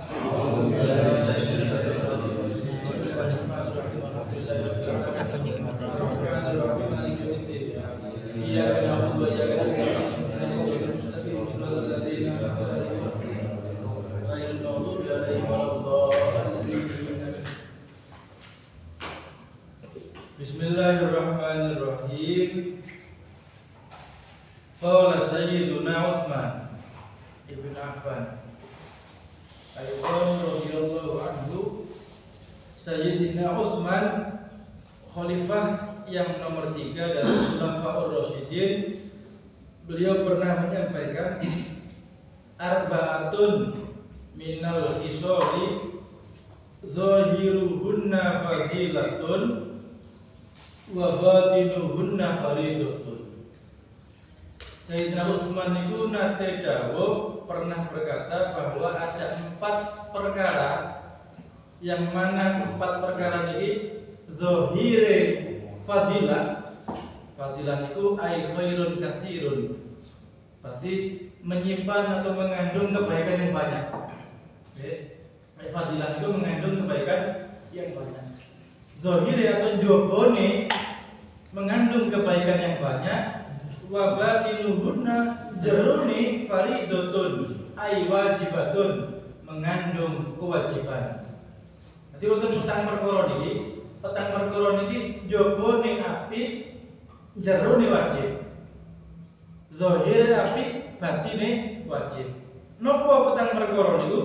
Bismillahirrahmanirrahim. Qala Sayyiduna Utsman ibn Affan radhiyallahu anhu. Sayyidina Utsman khalifah yang nomor 3 dari Khulafaur Rasyidin, beliau pernah menyampaikan arba'atun minal khisali zahiruhunna fadilatun wa batinuhunna faridatun. Sayyidina Utsman itu nate dawuh pernah berkata bahwa ada 4 perkara yang mana 4 perkara ini zahire fadilah. Fadilah itu ai khairun katsirun, berarti menyimpan atau mengandung kebaikan yang banyak. Oke. Fadilah itu mengandung kebaikan yang banyak. Zahire atau jobone mengandung kebaikan yang banyak. Wa batinuhunna jaruni faridatun ai wajibatun, mengandung kewajiban. Nanti untuk petang perkara niki jobone apik, jarune wajib. Zahire apik, batine wajib. Napa petang perkara niku?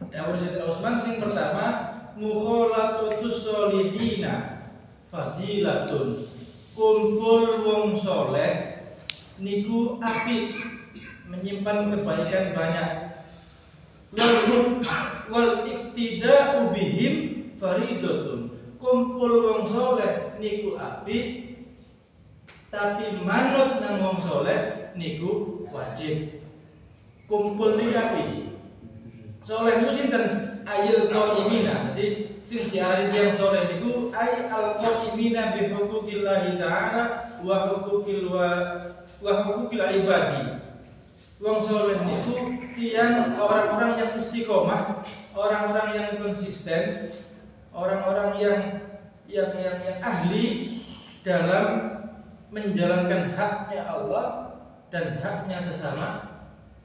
Dawuh Sayyidina Utsman sing pertama, mukhalatus sholihina fadilatun. Kumpul wong soleh niku apik, menyimpan kebaikan banyak. Wal iktida'u bihim faridatun. Kumpul wong soleh niku apik, tapi manut nang wong soleh niku wajib. Kumpul niku apik. Soleh niku sinten? Ayil qaimina. Jadi sing diarani yang soleh niku ay al qaimina bi huquqillahi ta'ala wa huquqil ibadi. Wong soleh niku tiyang orang-orang yang istiqomah, orang-orang yang konsisten, orang-orang yang ahli dalam menjalankan haknya Allah dan haknya sesama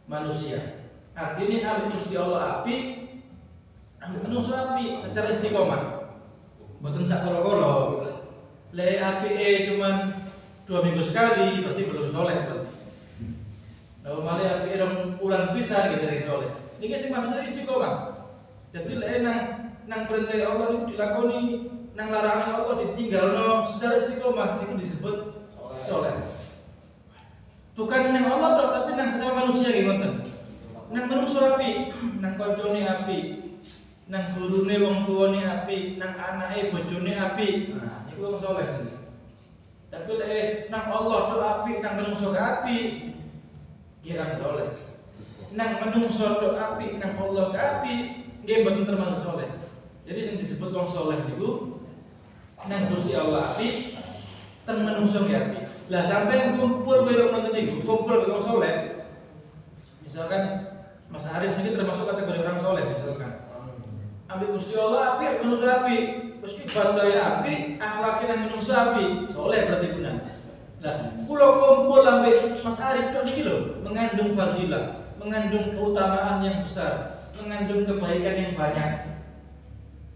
manusia. Artinya ahli Gusti Allah api, ahli manusia api secara istiqomah. Mboten sak kolo-kolo. Le api cuman 2 minggu sekali berarti belum soleh berarti. Kalau malah api ulang bisa gitu dari soleh. Niki sing maksudnya istiqomah. Jadi le nang perintah Allah itu dilakoni, nang larangan Allah ditinggalno secara istiqomah, itu disebut soleh. Bukan nang Allah tapi nang sesama manusia nggih ngoten. Nang manusia api, nang koncone api, nang gurune wong tuane api, nang anake bojone api. Nah, iku wong saleh. Tapi lek nang Allah tu api, nang manusia ke api, kira saleh. Nang manusia tu api, nang Allah ke api, nggih mboten termasuk saleh. Jadi sing disebut wong saleh niku nang Gusti Allah api, ten manusia ke api. Lah sampeyan kumpul koyo ngoten niku, kumpul wong saleh. Misalkan Mas Arif ini termasuk kategori orang soleh misalkan. Ambil Gusti Allah api, manusia api, terus ibadahnya api, akhlaknya manusia api, soleh berarti benar. Nah, kalau kumpul ambil Mas Arif itu niki lho, mengandung fadilah, mengandung keutamaan yang besar, mengandung kebaikan yang banyak.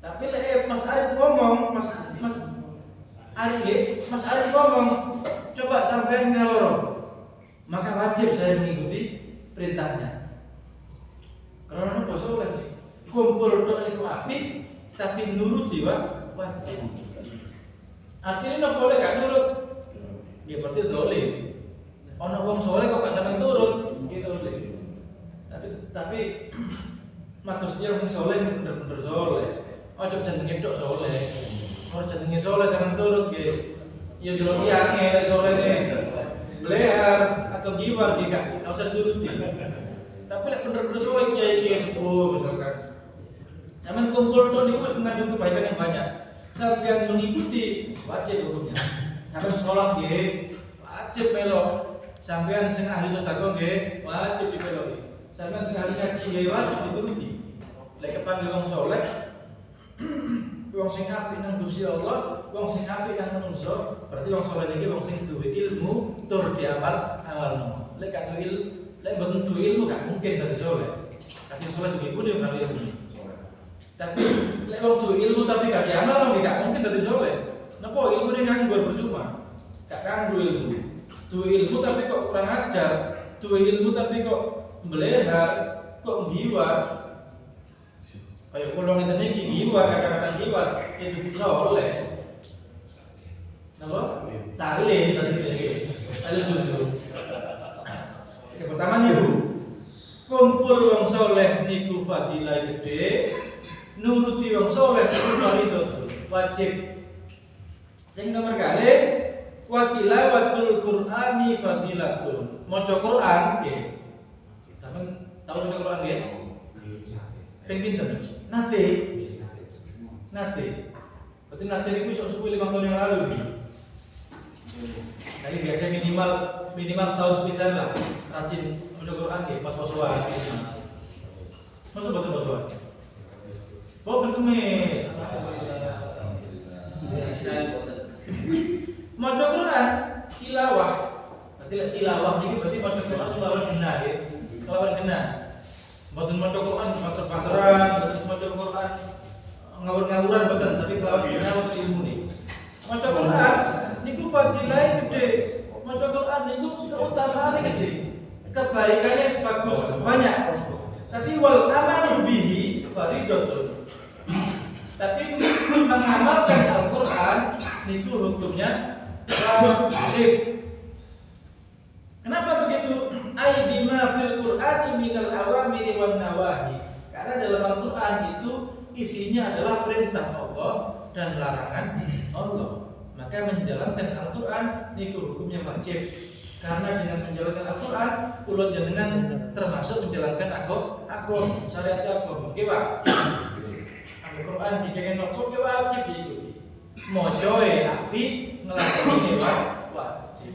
Tapi Mas Arif ngomong, Mas Arif ngomong, coba sampean ngaloro, maka wajib saya mengikuti perintahnya. Karena apa soleh? Kumpul doa itu api, tapi nuruti wajib. Artinya nak boleh gak nurut? Ya berarti zalim. Ono wong soleh kok gak sampean turut, gitu zalim. Tapi maksudnya wong soleh sing bener-bener soleh. Ojo jenenge tok soleh. Ora jenenge soleh sampean turut nggih. Ya delok tiyane soleh ne. Belehar atau giwar gak usah turuti. Tapi lek bener-bener soleh kiai-kiai sepuh misalkan. Zaman kumpul tuh niku mengandung kebaikan yang banyak. Sampeyan mengikuti wajib hukumnya. Sampeyan sholat nggih, wajib melo. Sampeyan sing ahli sedekah nggih, wajib dipeloki. Sampeyan sing ahli ngaji nggih, wajib dituruti. Lek kepanggil wong saleh, wong sing apik nang Gusti Allah, wong sing apik nang manungsa, berarti wong saleh iki wong sing duwe ilmu tur diamalno. Lek gak duwe lek mboten duwe ilmu gak mungkin dadi saleh. Kasih saleh duwe ilmu yo kali ilmu. Tapi lek wong duwe ilmu tapi gak diamalno gak mungkin dadi saleh. Napa ilmune nganggur percuma? Gak kanggo ilmu. Duwe ilmu tapi kok kurang ajar, duwe ilmu tapi kok mbelehar, kok ngiwar. Ayo kalau ngeten iki giwar kadang-kadang giwar itu tidak oleh. Napa? Saleh tadi iki. Ada susu. Yang pertama niku kumpul wong saleh niku fadilah gede, nuruti wong saleh niku fardhu wajib. Sing nomor kali wa tilawatul Qur'ani fadilatun. Maca Qur'an nggih. Sampeyan tahu maca Qur'an nggih? Ping pinten? Nate. Berarti nate itu 10-5 tahun yang lalu. Jadi biasanya minimal setahun sepisan lah. Rajin maca Quran nggih pas posoan. Masa boten posoan? Oh, berkemis. Maca Quran tilawah. Berarti tilawah niki berarti maca Quran lawan genah nggih. Lawan genah. Mboten maca Quran pasar-pasaran, mboten maca Quran ngawur-ngawuran mboten, tapi kelawan dina wonten ilmune. Maca Quran niku fadilahe gede. Maca Quran niku keutamaane gede. Kebaikannya bagus, banyak. Tapi wal amalu bihi fardhatun. Tapi mengamalkan Al-Qur'an niku hukumnya wajib. Kenapa begitu? Ai bima fil Qur'ani minal awamiri wan nawahi. Karena dalam Al-Qur'an itu isinya adalah perintah Allah dan larangan Allah. Maka menjalankan Al-Qur'an niku hukumnya wajib. Karena dengan menjalankan Al-Qur'an kula jenengan termasuk menjalankan agama, syariat agama. Nggih wajib. Al-Qur'an dikene nopo ki wajib diikuti. Mocoe api nglakoni wajib.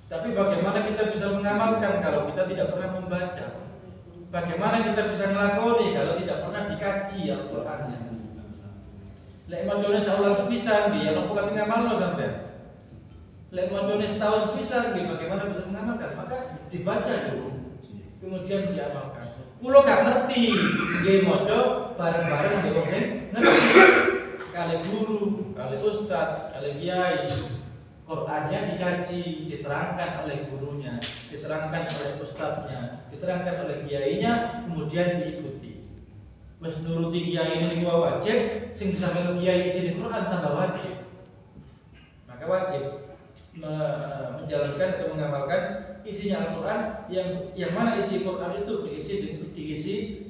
Tapi bagaimana kita bisa mengamalkan kalau kita tidak pernah membaca? Bagaimana kita bisa melakoni kalau tidak pernah dikaji Al-Qur'annya? Lek macane saulan sepisan nggih, ya kok ngamalno sampean. Lek macane setahun sepisan nggih, bagaimana bisa mengamalkan? Maka dibaca dulu, kemudian diamalkan. Kulo gak ngerti, nggih maca bareng-bareng nggih wong sing ngerti. Kali guru, kali ustaz, kali kiai. Qur'annya dikaji, diterangkan oleh gurunya, diterangkan oleh ustadznya, diterangkan oleh kiainya, kemudian diikuti. Wes nuruti kiai ini wajib, sing disampaikan kiai isi di Qur'an tambah wajib. Maka wajib menjalankan atau mengamalkan isinya Al-Qur'an yang mana isi Qur'an itu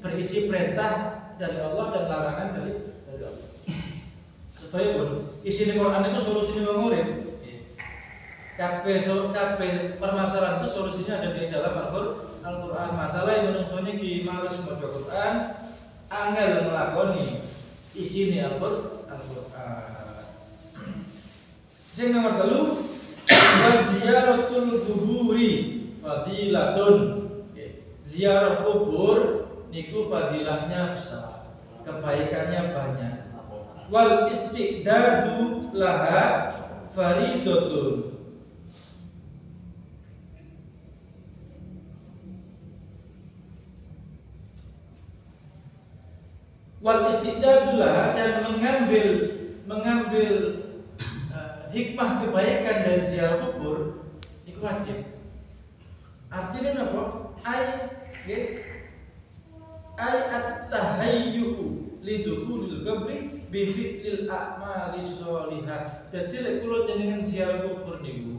berisi perintah dari Allah dan larangan dari Allah. Supaya pun isi Qur'an itu solusinya murid. Kabeh permasalahan itu solusinya ada di dalam Al-Qur'an. Masalah yang menungsone ki males maca Qur'an, angel nglakoni isine Al-Qur'an. Sing nomor 3, wa ziyaratul quburi fadilatun. Ziarah kubur niku fadilahnya besar, kebaikannya banyak. Wal istiqdadu laha faridatun. Wal istidadulah dan mengambil hikmah kebaikan dari ziarah kubur itu wajib. Artinya apa? Ai at-tahayyu lidukhulil qabri bi fi'lil a'mali sholihah. Dadi lek kula jenengan ziarah kubur niku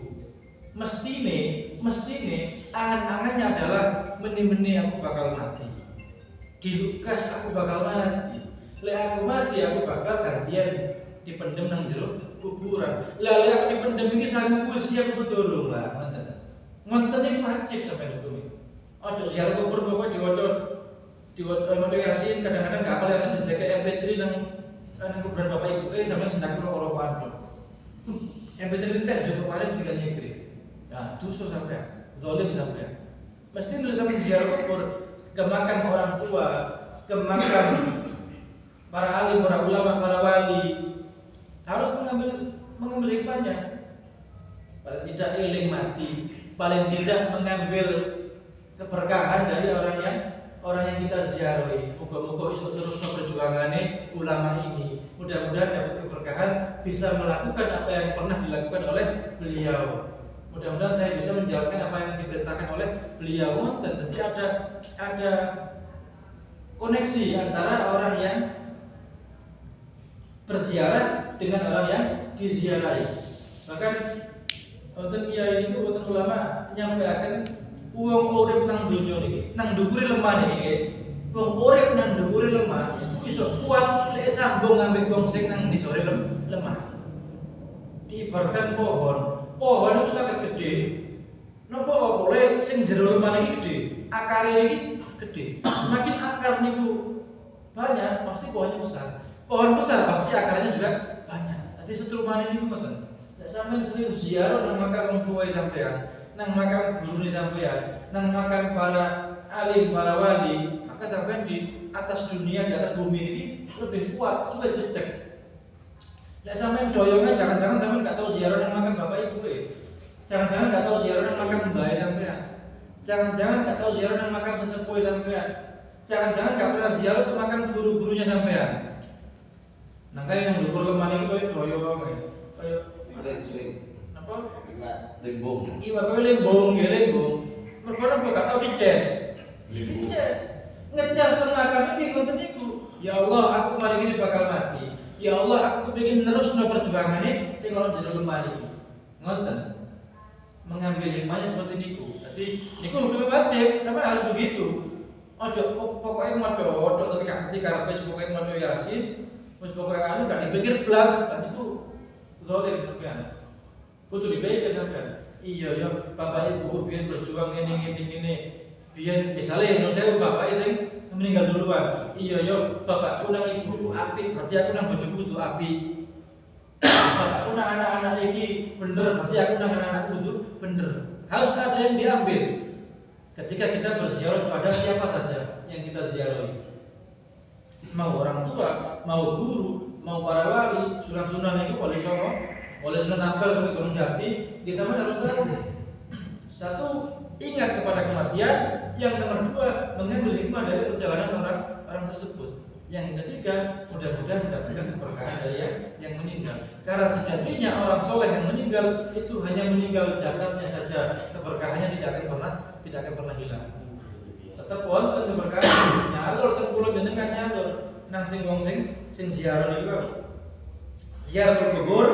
mestine angan-angannya adalah meni-meni aku bakal mati. Di Lukas aku bakal mati. Lek aku mati aku bakal gantian dipendem nang jero kuburan. Lah lek aku dipendem iki sanggup siap durung lah ngoten. Ngoten iki wajib sampeyan hukum. Ojo ziarah kubur pokoke diwaca Yasin, kadang-kadang gak apal Yasin dideke MP3 nang kuburan bapak ibu sampeyan sendak rokok-rokokan. MP3 entek jogo kemarin tinggal nyekri. Nah, dosa sampeyan, zalim sampeyan. Mesti nulis sampeyan ziarah kubur kemakan orang tua, ke makam para alim, para ulama, para wali, harus mengambil hikmahnya. Paling tidak eling mati, paling tidak mengambil keberkahan dari orang yang kita ziarahi. Moga-moga iso terus perjuangannya ulama ini. Mudah-mudahan dapat keberkahan, bisa melakukan apa yang pernah dilakukan oleh beliau. Mudah-mudahan saya bisa menjalankan apa yang diperintahkan oleh beliau. Dan nanti ada koneksi antara orang yang berziarah dengan orang yang diziarahi. Bahkan wonten kiai niku wonten ulama nyampaikan wong urip nang donya niki, nang ndukure lemah niki. Wong urip nang ndukure lemah iku iso kuat lek sambung ambek wong sing nang nisore lemah. Diibaratkan pohon itu sangat gede. Napa boleh sing jero lemah niki gede, akare niki gede. Semakin akar niku banyak, pasti pohonnya besar. Pohon besar pasti akarnya juga banyak. Tadi setrumane niku ngoten. Nek sampeyan sering ziarah nang makam wong tuwa sampeyan, nang makam gurune sampeyan, nang makam para alim, para wali, maka sampeyan di atas dunia, di atas bumi ini lebih kuat, lebih cecek. Nek sampeyan doyongan jangan-jangan sampeyan enggak tahu ziarah nang makam bapak ibu Jangan-jangan enggak tahu ziarah nang makam mbah sampeyan. Jangan-jangan enggak tahu ziarah nang makam sesepuh sampeyan. Jangan-jangan enggak pernah ziarah ke makam guru-gurunya sampeyan. Nah, kayak yang dukur lemah ini kayak doyong kayak apa? Lembung. Iya, kayak lembung. Mereka apa gak tahu dices. Ngecas makam ini ngoten niku. Ya Allah, aku mari ini bakal mati. Ya Allah, aku pengen nerusno perjuangane sing ana jero lemah iki. Ngoten. Mengambil hikmahnya seperti niku. Jadi niku hukum wajib, sampai harus begitu. Ojo pokoknya maca tapi gak ngerti karepe pokoknya maca Yasin. Terus pokoknya gak dipikir belas, kan itu zalim sampean. Kudu dipikir sampean. Iya ya, bapak ibu biyen berjuang ngene. Biyen misale yen saya bapak sing meninggal duluan. Iya ya, bapakku nang ibuku apik, berarti aku nang bojoku kudu apik. Bapakku nang anak-anak iki bener, berarti aku nang anak-anakku kudu bener. Harus ada yang diambil ketika kita berziarah kepada siapa saja yang kita ziarahi. Mau orang tua, mau guru, mau para wali, sunan-sunan itu wali Songo, wali Sunan Ampel sampai Gunung Jati, di sana harus tahu. Satu, ingat kepada kematian. Yang nomor dua, mengambil hikmah dari perjalanan orang tersebut. Yang ketiga, mudah-mudahan mendapatkan keberkahan dari yang meninggal. Karena sejatinya orang soleh yang meninggal itu hanya meninggal jasadnya saja, keberkahannya tidak akan pernah hilang. Tetap wonten keberkahan nyalur teng kula jenengan nyalur nang sing wong sing ziarah niku. Ziarah kubur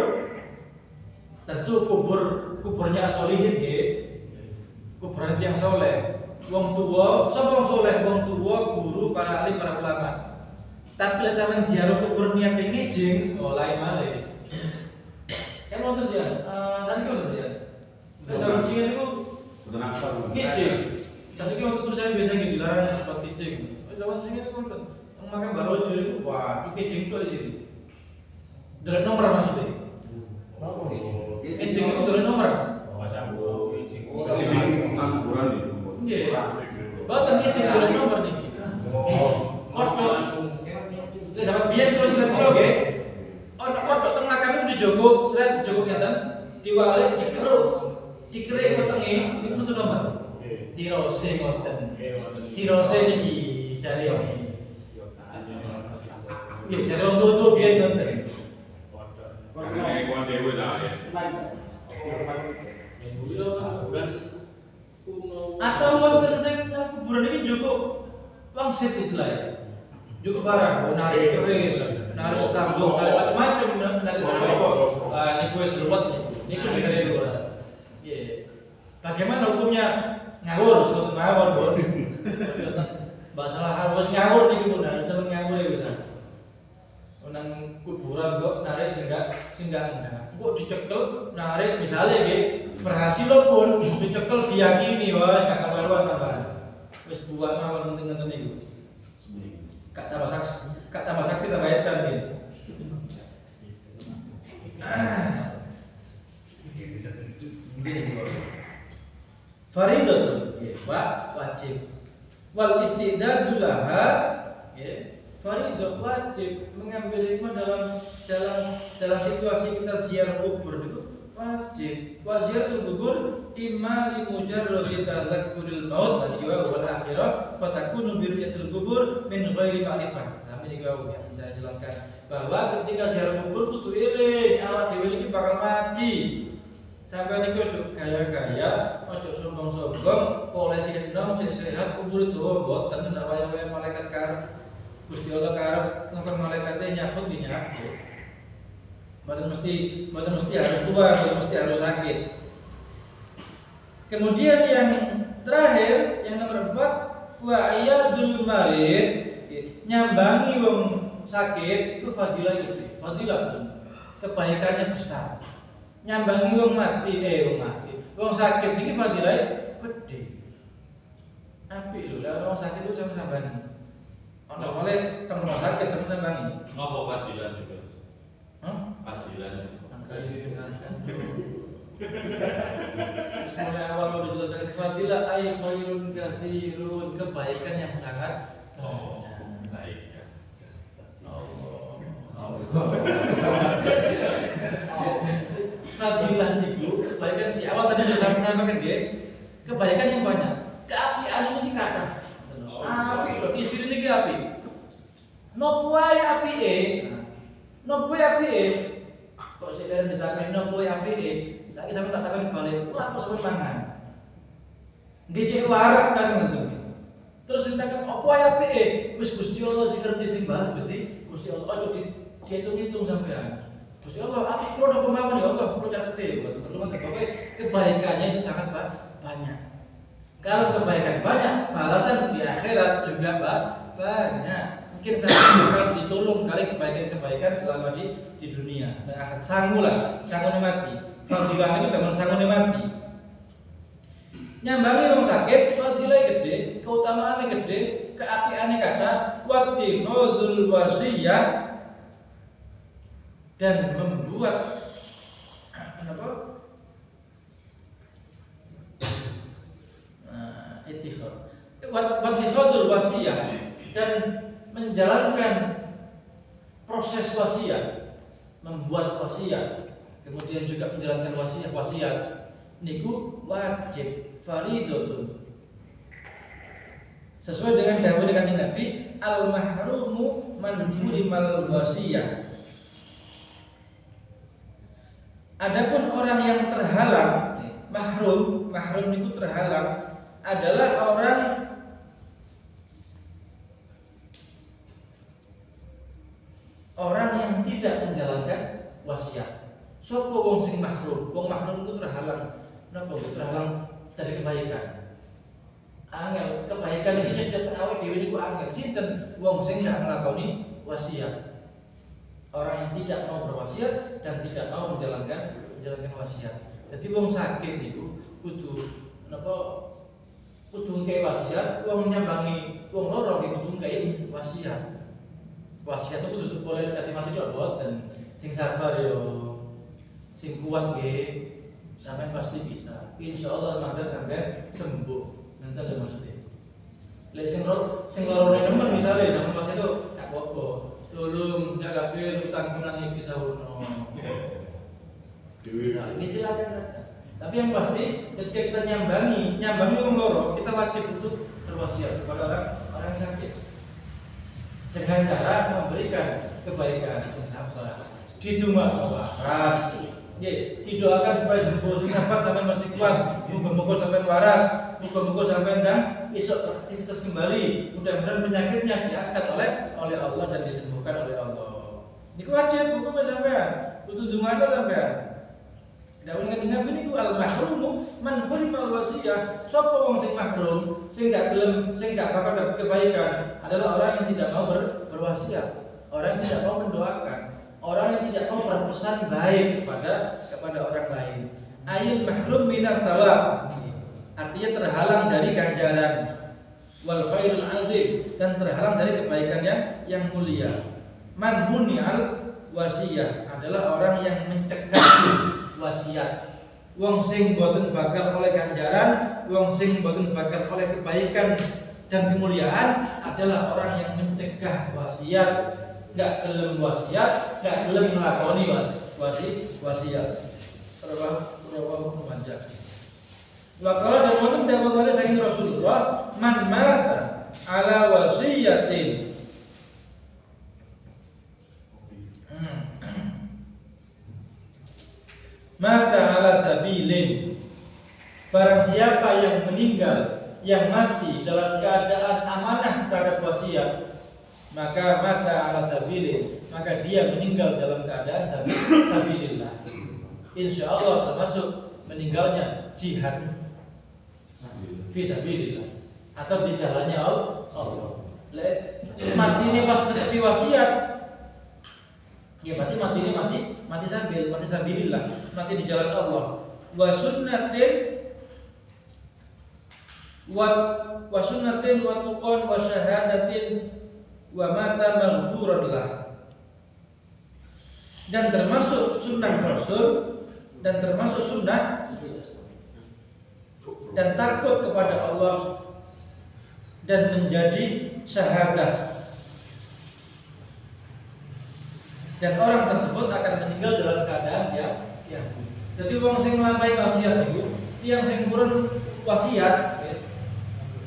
tentu kuburnya sholihin nggih. Kuburan yang soleh. Wong tuwa, sapa wong soleh? Wong tuwa, guru, para alim, para ulama. Tapi lek sampeyan ziarah kubur niat ngijing, lain malih. Kan wonten ziarah, saniki wonten ziarah. Lek sampeyan sing niku ngijing. Saniki waktu tulisan biasa gitu, dilarang buat kijing. Zaman sing ngene wonten. Wong makan barojo iku, wah, kijing tok di sini. Delok nomor maksudnya. Kijing itu delok nomor. Kijing angguran itu. Nggih. Boten kijing delok nomor niki. Kodok. Lek sampe biyen kula ingat kula nggih. Ana kodok teng makam dijogo, seret dijogo ngeten, diwalik dikeruk. Dikerik wetenge niku nutu nomor. Tirose ngoten. Tirose niki jare iki. Nggih, jare wong tuwa biyen ngoten. Karena kuwi dhewe ta ya. Atau wonten sing nang kuburan iki cukup wangsit istilahnya. Cukup barang, narik keris, narik stambuk, narik macam-macam, narik apa. Niku wis ruwet niku sing kare ora. Nggih. Bagaimana hukumnya? Ngawur, suatu ngawur, Bos. Bahasa harus ngawur nih pun harus temen ngawur ya bisa. Nang kuburan kok narik enggak. Kok dicekel narik misalnya nggih berhasil pun dicekel diyakini wah enggak karuan tambahan. Wis buat mawon ngenten niku. Kak tambah sakti tambah edan nggih. Faridatun, wajib. Wal istidadu laha, fardhu wajib mengambil hikmah dalam situasi kita ziarah kubur itu wajib. Wa ziyaratul kubur imma li mujarradi tadzakkuril maut dan juga wal akhirah fatakunu bi ru'yatil kubur min ghairi ma'rifah. Sampai juga ya saya jelaskan bahwa ketika ziarah kubur kudu eling awak dhewe iki bakal mati. Sampai niku ojo gaya-gaya, ojo sombong-sombong, oleh sing enom sing sehat kubur itu mboten sak waya-waya malaikat karep. Gusti Allah karep sampai malaikate nyabut dinyabut. Mboten mesti harus tua, mboten mesti harus sakit. Kemudian yang terakhir, yang nomor 4, wa iyadul marid, nyambangi wong sakit itu fadilah itu, kebaikannya besar. Nyambangi wong mati, wong sakit ini fadilah gede. Apik lho, lah wong sakit itu sama sambangi. Ono oleh teng rumah sakit sama sambangi. Ngopo padilan itu? Padilan. Angka ini dengarkan. Mulai awal udah jelaskan fadilah ay khairun katsirun, kebaikan yang sangat baik ya. Fadilah itu kebaikan di awal tadi sudah saya sampaikan ya, kebaikan yang banyak. Keapian ini kata. Api loh, istri ini api. Nopuai api kok sekarang ditakani nopuai api saya sampai tak takkan balik. Lah kok sampai pangan. Ngecek warak kan ngono. Terus ditakon opo api wis Gusti Allah sing ngerti sing bahas Gusti Allah ojo dihitung sampean. Gusti Allah api kulo pemahaman ya Allah kulo catete teman-teman pokoknya kebaikannya itu sangat banyak. Kalau kebaikan banyak, balasan di akhirat juga banyak. Mungkin saya akan ditolong kali kebaikan-kebaikan selama di dunia. Dan akan sangu mati. Fadilah itu dengan sangu mati. Nyambangi orang sakit, fadilah gede, keutamaannya gede, keapiannya kata, wakti khudul wasiyah dan membuat Wattikhadul wasiyah dan menjalankan proses wasiat, membuat wasiat, kemudian juga menjalankan wasiat niku wajib fardhun. Sesuai dengan dawuh Kanjeng Nabi, al mahrumu man hurimal wasiyah. Adapun orang yang terhalang, mahrum niku terhalang adalah orang yang tidak menjalankan wasiat. Sopo wong sing mahrum? Wong mahrum itu terhalang. Napa terhalang dari kebaikan? Angel kebaikan ini dapat awake dhewe niku angel. Sinten wong sing gak nglakoni wasiat. Orang yang tidak mau berwasiat dan tidak mau menjalankan wasiat. Jadi wong sakit niku kudu ngkei wasiat, wong nyambangi wong loro kudu ngkei wasiat. Wasiat itu kudu boleh dadi mati yo boten. Sing sabar yo, sing kuat nggih, sampean pasti bisa. Insyaallah mangga sampean sembuh. Nanti ada maksudnya. Lek sing loro nemen misale sampean pas itu gak apa-apa. Tolong jaga utang kunang iki sawono. Ini silakan saja. Tapi yang pasti ketika kita nyambangi wong loro, kita wajib untuk berwasiat kepada orang yang sakit dengan cara memberikan kebaikan sing sabar. Didongakno waras. Nggih, didoakan supaya sembuh sing sabar sampean mesti kuat. Muga-muga sampean waras, muga-muga sampean dan esok beraktivitas kembali. Mudah-mudahan penyakitnya diangkat oleh Allah dan disembuhkan oleh Allah. Niku wajib hukum sampean. Kudu ndongakno sampean. Dawuh Kanjeng Nabi niku al mahrumu man hurimal wasiyah. Sapa wong sing mahrum, sing gak gelem, sing gak bakal dapat kebaikan adalah orang yang tidak mau berwasiat, orang yang tidak mau mendoakan, orang yang tidak mau berpesan baik kepada orang lain. Ayil mahrum minas thawab. Artinya terhalang dari ganjaran wal khairul azim dan terhalang dari kebaikan yang mulia. Man muni'al wasiyah adalah orang yang mencegah wasiat. Wong sing boten bakal oleh ganjaran, wong sing boten bakal oleh kebaikan Dan kemuliaan adalah orang yang mencegah wasiat, nggak gelem wasiat, nggak gelem melakoni wasiat. Berapa panjang. Wakala dan waktu dapat pada saking Rasulullah, man mata ala wasiyatin. Mata ala sabilin. Barang siapa yang meninggal, yang mati dalam keadaan amanah terhadap wasiat, maka mata ala sabilin, maka dia meninggal dalam keadaan sabilillah. Insya Allah termasuk meninggalnya jihad fi sabilillah atau di jalannya Allah. Mati ini pas tepi wasiat, ya mati ini mati sabilillah, mati di jalan Allah. Wa sunnatin wa tuqan wa syahadatin wa mata maghfuran lah. Dan termasuk sunnah Rasul dan termasuk sunnah dan takut kepada Allah dan menjadi syahadah. Dan orang tersebut akan meninggal dalam keadaan ya. Jadi wong sing nglampahi wasiat itu, tiyang sing purun wasiat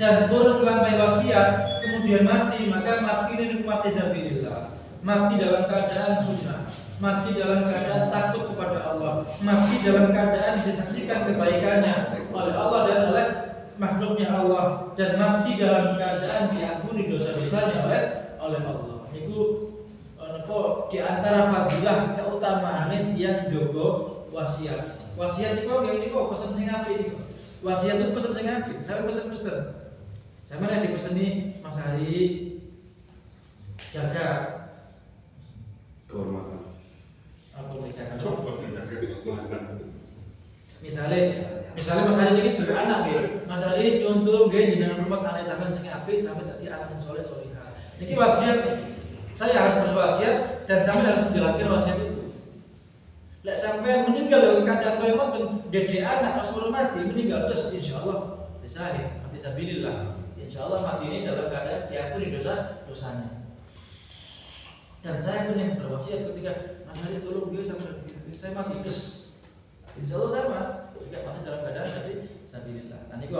dan purun nglampahi wasiat kemudian mati, maka mati ini mati sabilillah. Mati dalam keadaan sunnah, mati dalam keadaan takut kepada Allah, mati dalam keadaan disaksikan kebaikannya oleh Allah dan oleh makhluknya Allah, dan mati dalam keadaan diampuni dosa-dosanya oleh Allah. Itu di antara fadilah keutamaan yang jogo wasiat. Wasiat itu ini kok pesen sing apik. Wasiat itu pesen sing apik. Saya pesen. Saya malah dipeseni Mas Hari jaga kehormatan. Apa menjaga? Misalnya Mas Hari ini dua anak ya. Mas Hari contoh dia jenengan rumah anak sampean sing apik sampai dadi anak soleh solehah. Niki wasiat. Saya harus berwasiat dan sampai harus menjalankan wasiat itu. Lek sampai meninggal dalam keadaan kaya ngoten, dede anak pas mati meninggal terus insyaallah disahih mati sabilillah. Insyaallah mati ini dalam keadaan diampuni dosanya. Dan saya pun yang berwasiat ketika Mas Hari tolong dia sampai saya mati terus. Insyaallah sama ketika mati dalam keadaan sabilillah. Nah niku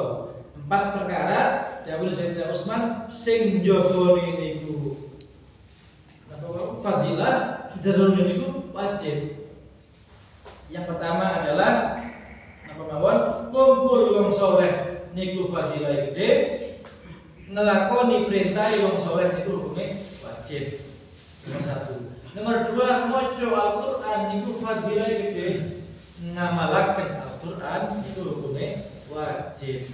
4 perkara dawuh Sayyidina Utsman sing njogoni niku fadilah jalur itu wajib. Yang pertama adalah apa mawon kumpul wong saleh niku fadilah gede, ngelakoni perintah wong saleh niku hukumnya wajib. Nomor 1. Nomor 2 maca Al-Qur'an niku fadilah gede, ngamalaken Al-Qur'an niku hukumnya wajib.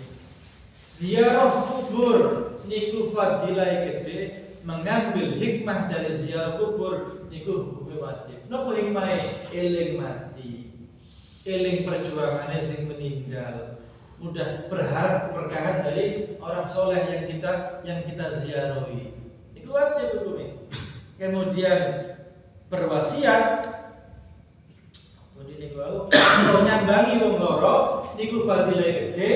Ziarah kubur niku fadilah gede, mengambil hikmah dari ziarah kubur niku hukumnya wajib. Napa hikmah? Eling mati, eling perjuangannya sing meninggal, mudah berharap keberkahan dari orang soleh yang kita ziarahi. Itu wajib hukumnya. Kemudian berwasiat, kemudian niku nyambangi wong loro niku fadilah gede,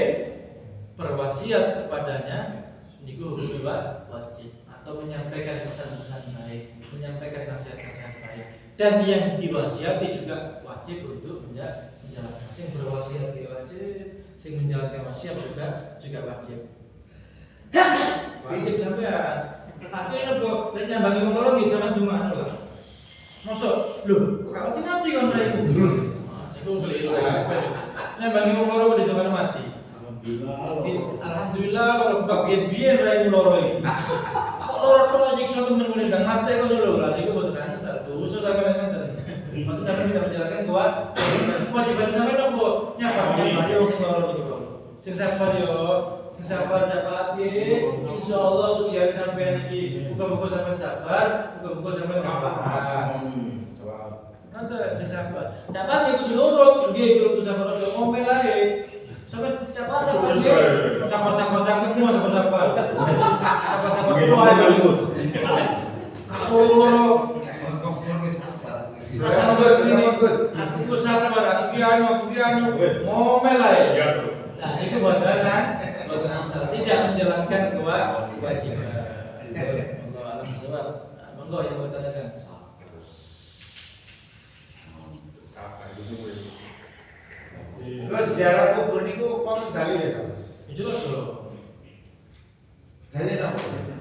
berwasiat kepadanya niku hukumnya wajib. Atau menyampaikan pesan-pesan baik, menyampaikan nasihat-nasihat baik, dan yang diwasiati juga wajib untuk menjalankan. Sing berwasiat wajib, sing menjalankan wasiat juga wajib. Wajib sampean. Artinya kok nek nyambangi wong loro nggih sampean dungakno lho. Mosok lho, kok gak mati kon raimu. Iku beli apa. Nyambangi wong loro kok dijokan mati. Alhamdulillah kalau buka biyen raimu loro iki. Loro nyiksa temen ngene ndang mate kok lho lha iku mboten ansar dosa sampeyan ngenten. Mate sampeyan tidak menjalankan kewajiban sampeyan opo nyapa wong sing loro niku. Sing sabar yo, sing sabar dapat nggih. Insyaallah ujian sampeyan iki muga-muga sampeyan sabar, muga-muga sampeyan kapahan. Nanti sing sabar. Dapat iku nurut nggih kudu sabar ojo ngomel ae. Sampai siapa sabar tanggung sabar doa itu. Kalau loro rasa bagus ini aku sabar aku ki anu ngomel ae. Nah, itu bodohan asal tidak menjalankan kewajiban. Monggo alam sebab. Monggo yang mau tanyakan. Terus ziarah kubur niku kon dalil ya, Mas? Jelas loh. Dalil apa?